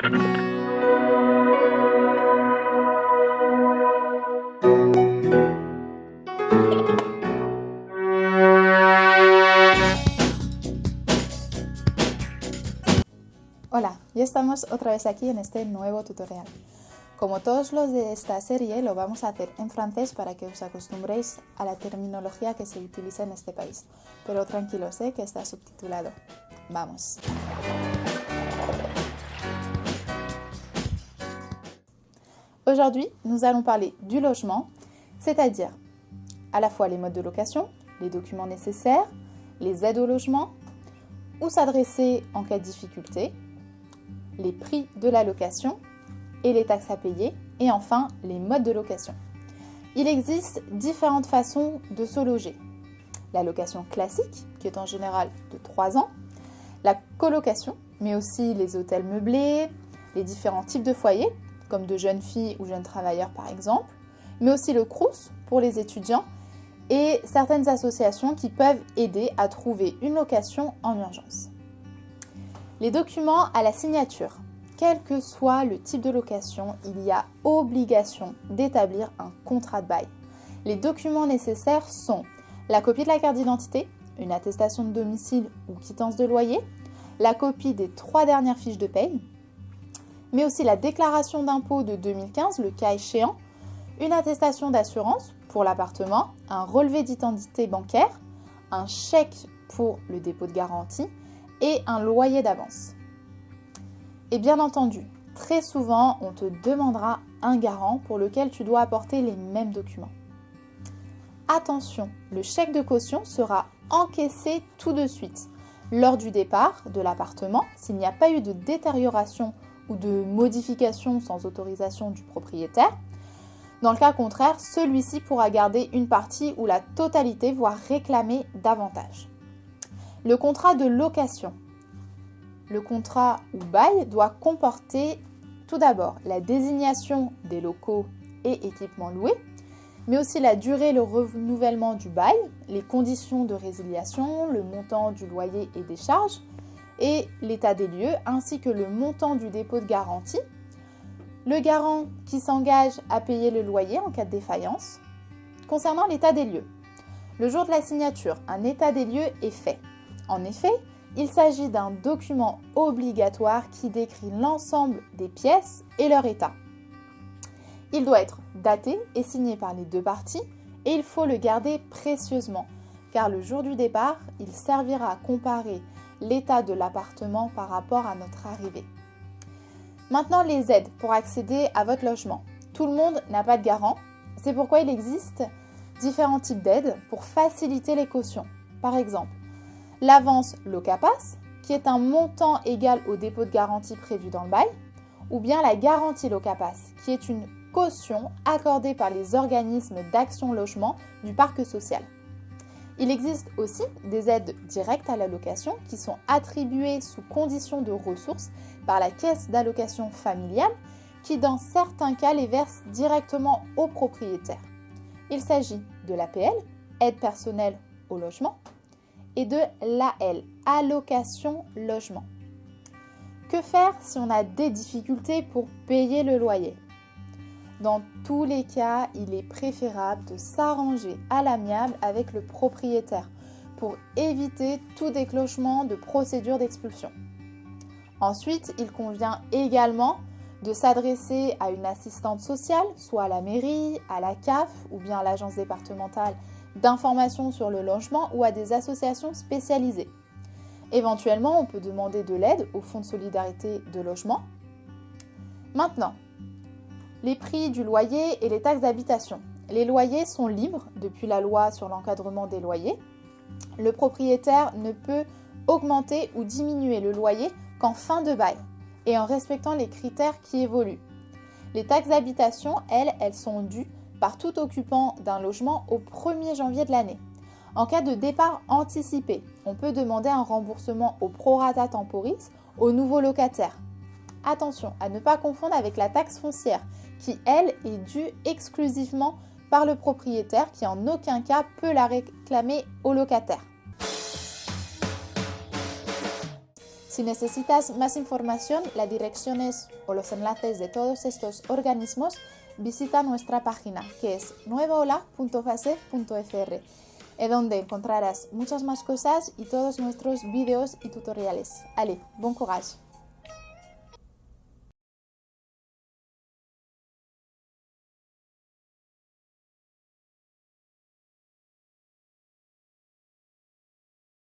Hola, ya estamos otra vez aquí en este nuevo tutorial. Como todos los de esta serie, lo vamos a hacer en francés para que os acostumbréis a la terminología que se utiliza en este país. Pero tranquilos, que está subtitulado. Vamos. Aujourd'hui, nous allons parler du logement, c'est-à-dire à la fois les modes de location, les documents nécessaires, les aides au logement, où s'adresser en cas de difficulté, les prix de la location et les taxes à payer, et enfin les modes de location. Il existe différentes façons de se loger. La location classique, qui est en général de 3 ans, la colocation, mais aussi les hôtels meublés, les différents types de foyers, comme de jeunes filles ou jeunes travailleurs par exemple, mais aussi le Crous pour les étudiants et certaines associations qui peuvent aider à trouver une location en urgence. Les documents à la signature. Quel que soit le type de location, il y a obligation d'établir un contrat de bail. Les documents nécessaires sont la copie de la carte d'identité, une attestation de domicile ou quittance de loyer, la copie des 3 dernières fiches de paye, mais aussi la déclaration d'impôt de 2015, le cas échéant, une attestation d'assurance pour l'appartement, un relevé d'identité bancaire, un chèque pour le dépôt de garantie et un loyer d'avance. Et bien entendu, très souvent, on te demandera un garant pour lequel tu dois apporter les mêmes documents. Attention, le chèque de caution sera encaissé tout de suite lors du départ de l'appartement s'il n'y a pas eu de détérioration ou de modification sans autorisation du propriétaire. Dans le cas contraire, celui-ci pourra garder une partie ou la totalité, voire réclamer davantage. Le contrat de location. Le contrat ou bail doit comporter tout d'abord la désignation des locaux et équipements loués, mais aussi la durée et le renouvellement du bail, les conditions de résiliation, le montant du loyer et des charges, et l'état des lieux, ainsi que le montant du dépôt de garantie, le garant qui s'engage à payer le loyer en cas de défaillance. Concernant l'état des lieux, le jour de la signature, un état des lieux est fait. En effet, il s'agit d'un document obligatoire qui décrit l'ensemble des pièces et leur état. Il doit être daté et signé par les 2 parties et il faut le garder précieusement car le jour du départ, il servira à comparer l'état de l'appartement par rapport à notre arrivée. Maintenant, les aides pour accéder à votre logement. Tout le monde n'a pas de garant, c'est pourquoi il existe différents types d'aides pour faciliter les cautions. Par exemple, l'avance Locapass, qui est un montant égal au dépôt de garantie prévu dans le bail, ou bien la garantie Locapass, qui est une caution accordée par les organismes d'action logement du parc social. Il existe aussi des aides directes à la location qui sont attribuées sous condition de ressources par la caisse d'allocation familiale qui dans certains cas les verse directement au propriétaire. Il s'agit de l'APL, aide personnelle au logement, et de l'AL, allocation logement. Que faire si on a des difficultés pour payer le loyer ? Dans tous les cas, il est préférable de s'arranger à l'amiable avec le propriétaire pour éviter tout déclenchement de procédure d'expulsion. Ensuite, il convient également de s'adresser à une assistante sociale, soit à la mairie, à la CAF ou bien à l'agence départementale d'information sur le logement ou à des associations spécialisées. Éventuellement, on peut demander de l'aide au Fonds de solidarité de logement. Maintenant, les prix du loyer et les taxes d'habitation. Les loyers sont libres depuis la loi sur l'encadrement des loyers. Le propriétaire ne peut augmenter ou diminuer le loyer qu'en fin de bail et en respectant les critères qui évoluent. Les taxes d'habitation, elles sont dues par tout occupant d'un logement au 1er janvier de l'année. En cas de départ anticipé, on peut demander un remboursement au prorata temporis au nouveau locataire. Attention à ne pas confondre avec la taxe foncière qui, elle, est due exclusivement par le propriétaire qui en aucun cas peut la réclamer au locataire. Si necesitas más información, las direcciones o los enlaces de todos estos organismos, visita nuestra página que es nuevaola.face.fr, donde encontrarás muchas más cosas y todos nuestros vídeos y tutoriales. Allez, bon courage!